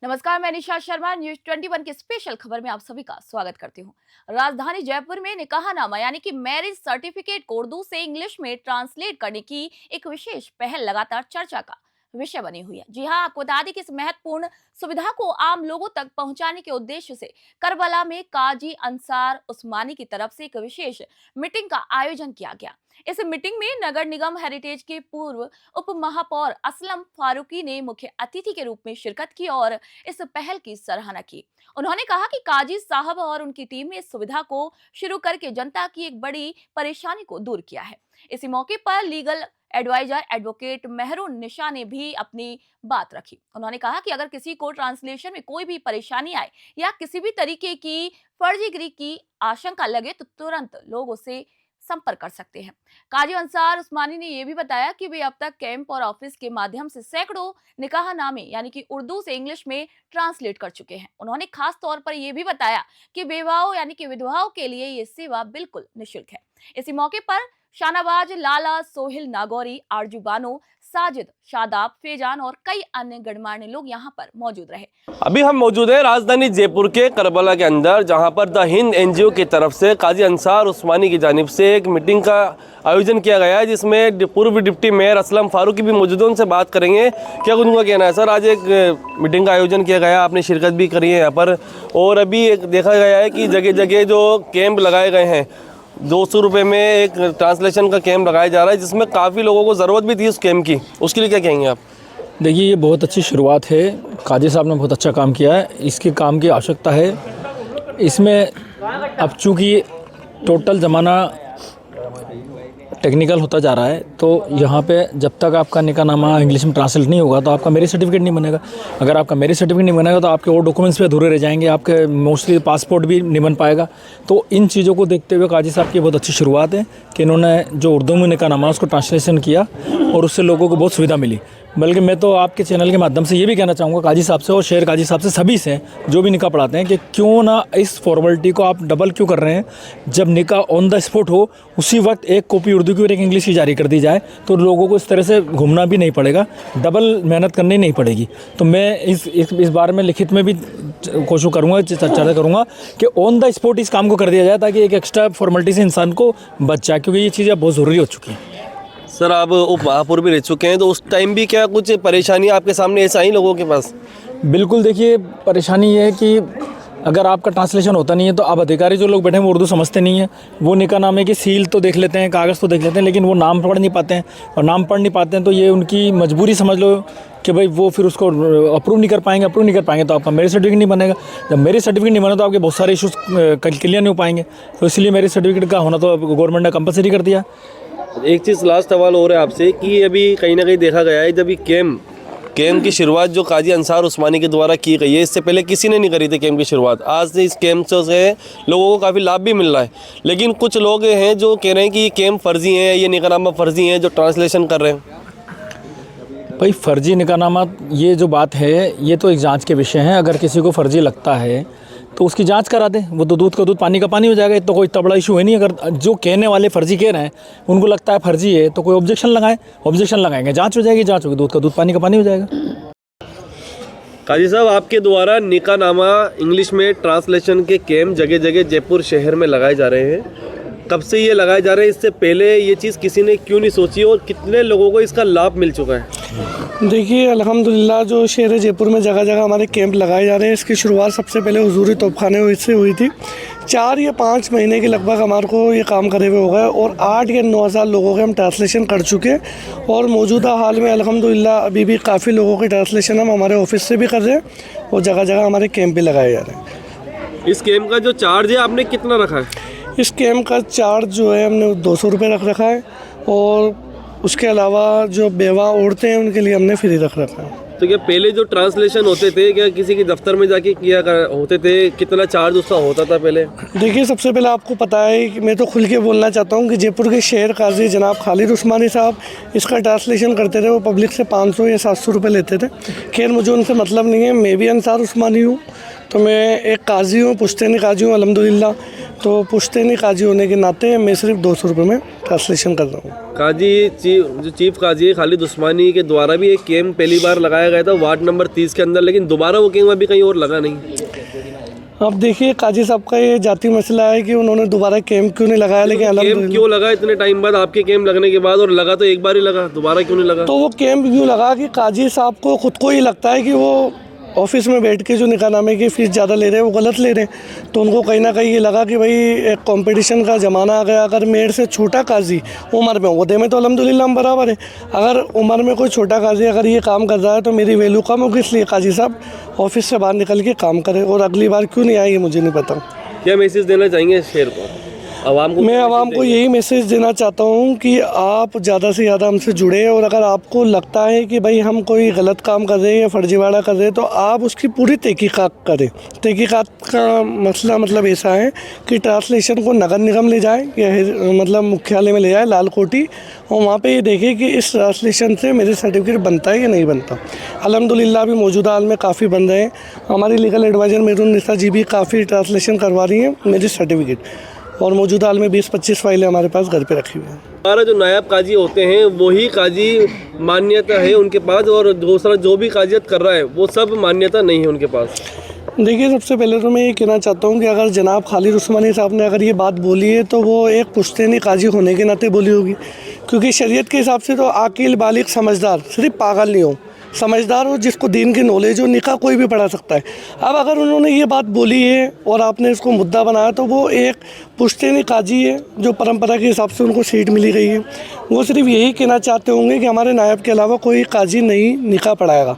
नमस्कार, मैं निशा शर्मा न्यूज 21 की स्पेशल खबर में आप सभी का स्वागत करती हूँ। राजधानी जयपुर में निकाहनामा यानी कि मैरिज सर्टिफिकेट को उर्दू से इंग्लिश में ट्रांसलेट करने की एक विशेष पहल लगातार चर्चा का विषय बनी हुई है। जी हाँ, आपको बता दें कि इस महत्वपूर्ण सुविधा को आम लोगों तक पहुंचाने के उद्देश्य से करबला में काजी अंसार उस्मानी की तरफ से एक विशेष मीटिंग का आयोजन किया गया। इस मीटिंग में नगर निगम हेरिटेज के पूर्व उप महापौर असलम फारूकी ने मुख्य अतिथि के रूप में शिरकत की और इस पहल की सराहना की। उन्होंने कहा कि काजी साहब और उनकी टीम ने इस सुविधा को शुरू करके जनता की एक बड़ी परेशानी को दूर किया है। इसी मौके पर लीगल एडवाइजर एडवोकेट मेहरून निशा ने भी अपनी बात रखी। उन्होंने कहा कि अगर किसी को ट्रांसलेशन में कोई भी परेशानी आए या किसी भी तरीके की फर्जीगिरी की आशंका लगे तो तुरंत लोग उसे संपर्क कर सकते हैं। काजी अंसार उस्मानी ने यह भी बताया कि वे अब तक कैंप और ऑफिस के माध्यम से सैकड़ों निकाहनामे यानी कि उर्दू से इंग्लिश में ट्रांसलेट कर चुके हैं। उन्होंने खास तौर पर यह भी बताया कि बेवाओं यानी कि विधवाओं के लिए ये सेवा बिल्कुल निःशुल्क है। इसी मौके पर शाहनवाज लाला, सोहिल नागौरी, आरजू बानो, साजिद, शादाब, फैजान और कई अन्य गणमान्य लोग यहाँ पर मौजूद रहे। अभी हम मौजूद हैं राजधानी जयपुर के करबला के अंदर, जहां पर द हिंद एनजीओ की तरफ से काजी अंसार उस्मानी की जानिब से एक मीटिंग का आयोजन किया गया है, जिसमें पूर्व डिप्टी मेयर असलम फारूकी भी मौजूद हैं। उनसे बात करेंगे क्या उनका कहना है। सर, आज एक मीटिंग का आयोजन किया गया, आपने शिरकत भी करी है यहाँ पर, और अभी एक देखा गया है कि जगह जगह जो कैंप लगाए गए हैं 200 रुपये में एक ट्रांसलेशन का कैंप लगाया जा रहा है, जिसमें काफ़ी लोगों को ज़रूरत भी थी उस कैंप की। उसके लिए क्या कहेंगे आप? देखिए, ये बहुत अच्छी शुरुआत है। काजी साहब ने बहुत अच्छा काम किया है, इसके काम की आवश्यकता है। इसमें अब चूँकि टोटल ज़माना टेक्निकल होता जा रहा है, तो यहाँ पे जब तक आपका निकाहनामा इंग्लिश में ट्रांसलेट नहीं होगा तो आपका मैरिज सर्टिफिकेट नहीं बनेगा। अगर आपका मैरिज सर्टिफिकेट नहीं बनेगा तो आपके और डॉक्यूमेंट्स भी अधूरे रह जाएंगे, आपके मोस्टली पासपोर्ट भी नहीं बन पाएगा। तो इन चीज़ों को देखते हुए काजी साहब की बहुत अच्छी शुरुआत है कि इन्होंने जो उर्दू में निकाहनामा उसको ट्रांसलेशन किया और उससे लोगों को बहुत सुविधा मिली। बल्कि मैं तो आपके चैनल के माध्यम से ये भी कहना चाहूँगा काजी साहब से और शेर काजी साहब से, सभी से जो भी निकाह पढ़ाते हैं, कि क्यों ना इस फॉर्मेलिटी को आप डबल क्यों कर रहे हैं। जब निकाह ऑन द स्पॉट हो उसी वक्त एक कॉपी उर्दू की और एक इंग्लिश की जारी कर दी जाए तो लोगों को इस तरह से घूमना भी नहीं पड़ेगा, डबल मेहनत करनी नहीं पड़ेगी। तो मैं इस बारे में लिखित में भी कोशिश करूँगा, चर्चा करूँगा कि ऑन द स्पॉट इस काम को कर दिया जाए ताकि एक एक्स्ट्रा फॉर्मेलिटी से इंसान को बच जाए, क्योंकि ये चीज़ें बहुत ज़रूरी हो चुकी हैं। सर, आप उप महापौर भी रह चुके हैं, तो उस टाइम भी क्या कुछ परेशानी आपके सामने ऐसा आई लोगों के पास? बिल्कुल, देखिए, परेशानी ये है कि अगर आपका ट्रांसलेशन होता नहीं है तो अब अधिकारी जो लोग बैठे हैं वो उर्दू समझते नहीं है। वो निकाहनामे की सील तो देख लेते हैं, कागज़ तो देख लेते हैं, लेकिन वो नाम पढ़ नहीं पाते हैं, और नाम पढ़ नहीं पाते हैं तो ये उनकी मजबूरी समझ लो कि भाई वो फिर उसको अप्रूव नहीं कर पाएंगे तो आपका मैरिज सर्टिफिकेट नहीं बनेगा। जब मैरिज सर्टिफिकेट नहीं बना तो आपके बहुत सारे इशूज़ क्लियर नहीं हो पाएंगे। तो इसलिए मैरिज सर्टिफिकेट का होना तो गवर्नमेंट ने कंपलसरी कर दिया। एक चीज़ लास्ट सवाल हो रहा है आपसे कि अभी कहीं ना कहीं देखा गया है, जब ये कैम्प की शुरुआत जो काजी अंसार उस्मानी के द्वारा की गई है, इससे पहले किसी ने नहीं करी थी कैम्प की शुरुआत। आज से इस कैम्प से लोगों को काफ़ी लाभ भी मिल रहा है, लेकिन कुछ लोग हैं जो कह रहे हैं कि ये कैम्प फर्जी है, ये निकाहनामा फर्जी है जो ट्रांसलेशन कर रहे हैं। भाई, फर्जी निकाहनामा ये जो बात है ये तो एक जांच के विषय है। अगर किसी को फर्जी लगता है तो उसकी जांच करा दें, वो तो दूध का दूध पानी का पानी हो जाएगा। तो कोई इतना बड़ा इशू है नहीं। अगर जो कहने वाले फर्जी कह रहे हैं उनको लगता है फर्जी है तो कोई ऑब्जेक्शन लगाएंगे, जांच हो जाएगी, जांच होगी, दूध का दूध पानी का पानी हो जाएगा। काजी साहब, आपके द्वारा निकाहनामा इंग्लिश में ट्रांसलेशन के कैंप जगह जगह जयपुर शहर में लगाए जा रहे हैं, कब से ये लगाए जा रहे हैं? इससे पहले ये चीज़ किसी ने क्यों नहीं सोची और कितने लोगों को इसका लाभ मिल चुका है? देखिए, अल्हम्दुलिल्लाह जो शहर जयपुर में जगह जगह हमारे कैंप लगाए जा रहे हैं, इसकी शुरुआत सबसे पहले हुजूरी तोपखाने से हुई थी। 4 या 5 महीने के लगभग हमारे को ये काम करे हुए हो गए और 8 या 9 हज़ार लोगों के हम ट्रांसलेशन कर चुके हैं। और मौजूदा हाल में अल्हम्दुलिल्लाह अभी भी काफ़ी लोगों की ट्रांसलेशन हम हमारे ऑफिस से भी कर रहे हैं और जगह जगह हमारे कैंप भी लगाए जा रहे हैं। इस कैंप का जो चार्ज है आपने कितना रखा है? इस कैंप का चार्ज जो है हमने 200 रुपये रख रखा है, और उसके अलावा जो बेवा औरतें हैं उनके लिए हमने फ्री रख रखा है। तो क्या पहले जो ट्रांसलेशन होते थे, क्या किसी के दफ्तर में जाके होते थे, कितना चार्ज उसका होता था पहले? देखिए, सबसे पहले आपको पता है कि मैं तो खुल के बोलना चाहता हूँ कि जयपुर के शहर काजी जनाब खालिद उस्मानी साहब इसका ट्रांसलेशन करते थे। वो पब्लिक से 500 या 700 रुपये लेते थे। खैर, मुझे उनसे मतलब नहीं है, मैं भी अंसार उस्मानी हूँ, तो मैं एक काजी हूँ, पुश्तैनी काजी हूँ अल्हम्दुलिल्लाह। तो पुश्तैनी काजी होने के नाते मैं सिर्फ 200 रुपये में ट्रांसलेशन कर रहा हूँ। काजी जो चीफ काजी है खालिद उस्मानी के द्वारा भी एक कैंप पहली बार लगाया गया था वार्ड नंबर 30 के अंदर, लेकिन दोबारा वो कैंप अभी कहीं और लगा नहीं। अब देखिए काजी साहब का ये जाती मसला है कि उन्होंने दोबारा कैंप क्यों नहीं लगाया, लेकिन कैंप क्यों लगा इतने टाइम बाद आपके कैंप लगने के बाद, और लगा तो एक बार ही लगा, दोबारा क्यों नहीं लगा? तो वो कैंप यूँ लगा कि काजी साहब को खुद को ही लगता है कि वो ऑफिस में बैठ के जो निकाहनामे की फ़ीस ज़्यादा ले रहे हैं वो गलत ले रहे हैं। तो उनको कहीं ना कहीं ये लगा कि भाई एक कंपटीशन का ज़माना आ गया, अगर मेरे से छोटा काजी उम्र में, ओहदे में तो अल्हम्दुलिल्लाह हम बराबर है, अगर उम्र में कोई छोटा काजी अगर ये काम कर रहा है तो मेरी वैल्यू कम होगी, इसलिए काजी साहब ऑफिस से बाहर निकल के काम करें। और अगली बार क्यों नहीं आएगी मुझे नहीं पता। क्या मैसेज देना चाहेंगे शहर को, आवाम को? मैं आवाम को यही मैसेज देना चाहता हूँ कि आप ज़्यादा से ज़्यादा हमसे जुड़े, और अगर आपको लगता है कि भाई हम कोई गलत काम कर रहे हैं या फर्जीवाड़ा कर रहे हैं तो आप उसकी पूरी तहकीकात करें। तहकीकात का मसला मतलब ऐसा है कि ट्रांसलेशन को नगर निगम ले जाए या मतलब मुख्यालय में ले जाए लाल कोठी, और वहाँ पे ये देखें कि इस ट्रांसलेशन से मेरे सर्टिफिकेट बनता है या नहीं बनता। अल्हम्दुलिल्लाह अभी मौजूदा हाल में काफ़ी बन रहे हैं। हमारी लीगल एडवाइज़र मेहरुन्निसा जी भी काफ़ी ट्रांसलेशन करवा रही हैं मेरे सर्टिफिकेट, और मौजूदा हाल में 20-25 फाइलें हमारे पास घर पे रखी हुई हैं। हमारा जो नायब काजी होते हैं वही काजी मान्यता है उनके पास, और दूसरा जो भी काजियत कर रहा है वो सब मान्यता नहीं है उनके पास। देखिए सबसे पहले तो मैं ये कहना चाहता हूँ कि अगर जनाब खालिद उस्मानी साहब ने अगर ये बात बोली है तो वो एक पुश्तैनी काजी होने के नाते बोली होगी, क्योंकि शरीयत के हिसाब से तो आकिल बालिग समझदार, सिर्फ पागल नहीं हो, समझदार हो जिसको दीन की नॉलेज हो, निकाह कोई भी पढ़ा सकता है। अब अगर उन्होंने ये बात बोली है और आपने इसको मुद्दा बनाया तो वो एक पुश्तैनी काजी है जो परंपरा के हिसाब से उनको सीट मिली गई है। वो सिर्फ यही कहना चाहते होंगे कि हमारे नायब के अलावा कोई काजी नहीं निकाह पढ़ाएगा।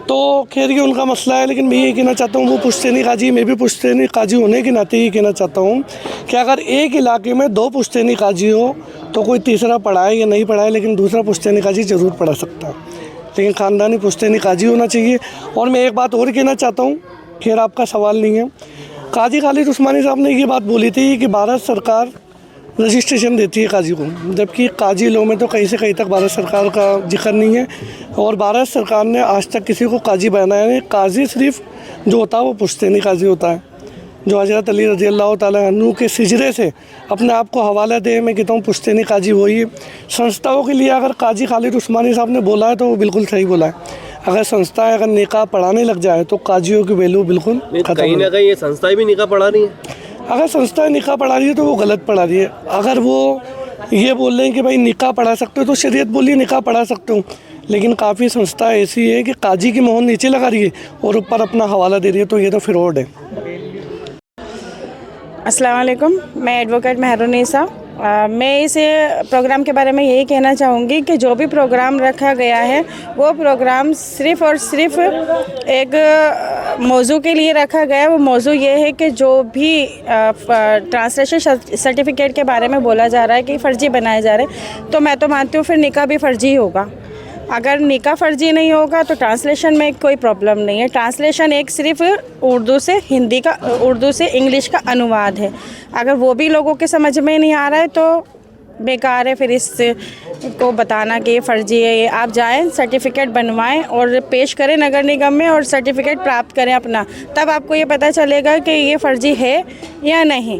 तो खैर ये उनका मसला है, लेकिन मैं ये कहना चाहता हूँ वो पुश्तैनी काजी, मैं भी पुश्तैनी काजी होने के नाते ये कहना चाहता हूँ कि अगर एक इलाके में 2 पुश्तैनी काजी हो तो कोई तीसरा पढ़ाए या नहीं पढ़ाए, लेकिन दूसरा पुश्तैनी काजी ज़रूर पढ़ा सकता है, लेकिन ख़ानदानी पुश्तैनी काजी होना चाहिए। और मैं एक बात और कहना चाहता हूँ, खैर आपका सवाल नहीं है, काजी खालिद उस्मानी साहब ने ये बात बोली थी कि भारत सरकार रजिस्ट्रेशन देती है काजी को, जबकि काजी लॉ में तो कहीं से कहीं तक भारत सरकार का जिक्र नहीं है, और भारत सरकार ने आज तक किसी को काजी बनाया नहीं। काजी सिर्फ जो होता है वो पुश्तैनी काजी होता है, जो हज़रत अली रज़ी अल्लाह ताला अन्हु के सिजरे से अपने आप को हवाला दे। मैं कहता हूँ पुश्तैनी काजी वही है। संस्थाओं के लिए अगर काजी खालिद उस्मानी साहब ने बोला है तो वो बिल्कुल सही बोला है। अगर संस्थाएं अगर निकाह पढ़ाने लग जाए तो काजियों की वैल्यू बिल्कुल खत्म। कहीं ना कहीं ये संस्थाएं भी निकाह पढ़ा रही हैं। अगर संस्थाएं निकाह पढ़ा रही है तो वो गलत पढ़ा रही है। अगर वो ये बोल रहे हैं कि भाई निकाह पढ़ा सकते हो तो शरीयत बोलिए निकाह पढ़ा सकते हो, लेकिन काफ़ी संस्थाएं ऐसी है कि काजी की मोहर नीचे लगा रही है और ऊपर अपना हवाला दे रही है, तो ये तो फ्रॉड है। अस्सलाम वालेकुम, मैं एडवोकेट मेहरुन्निसा। मैं इस प्रोग्राम के बारे में यही कहना चाहूँगी कि जो भी प्रोग्राम रखा गया है वो प्रोग्राम सिर्फ़ और सिर्फ एक मौजू के लिए रखा गया है। वो मौजू ये है कि जो भी ट्रांसलेशन सर्टिफिकेट के बारे में बोला जा रहा है कि फ़र्जी बनाए जा रहे हैं, तो मैं तो मानती हूँ फिर निकाह भी फ़र्जी होगा। अगर निकाह फ़र्जी नहीं होगा तो ट्रांसलेशन में कोई प्रॉब्लम नहीं है। ट्रांसलेशन एक सिर्फ उर्दू से इंग्लिश का अनुवाद है। अगर वो भी लोगों के समझ में नहीं आ रहा है तो बेकार है फिर इसको बताना कि ये फ़र्जी है। ये आप जाएं, सर्टिफिकेट बनवाएं और पेश करें नगर निगम में और सर्टिफिकेट प्राप्त करें अपना, तब आपको ये पता चलेगा कि ये फ़र्जी है या नहीं।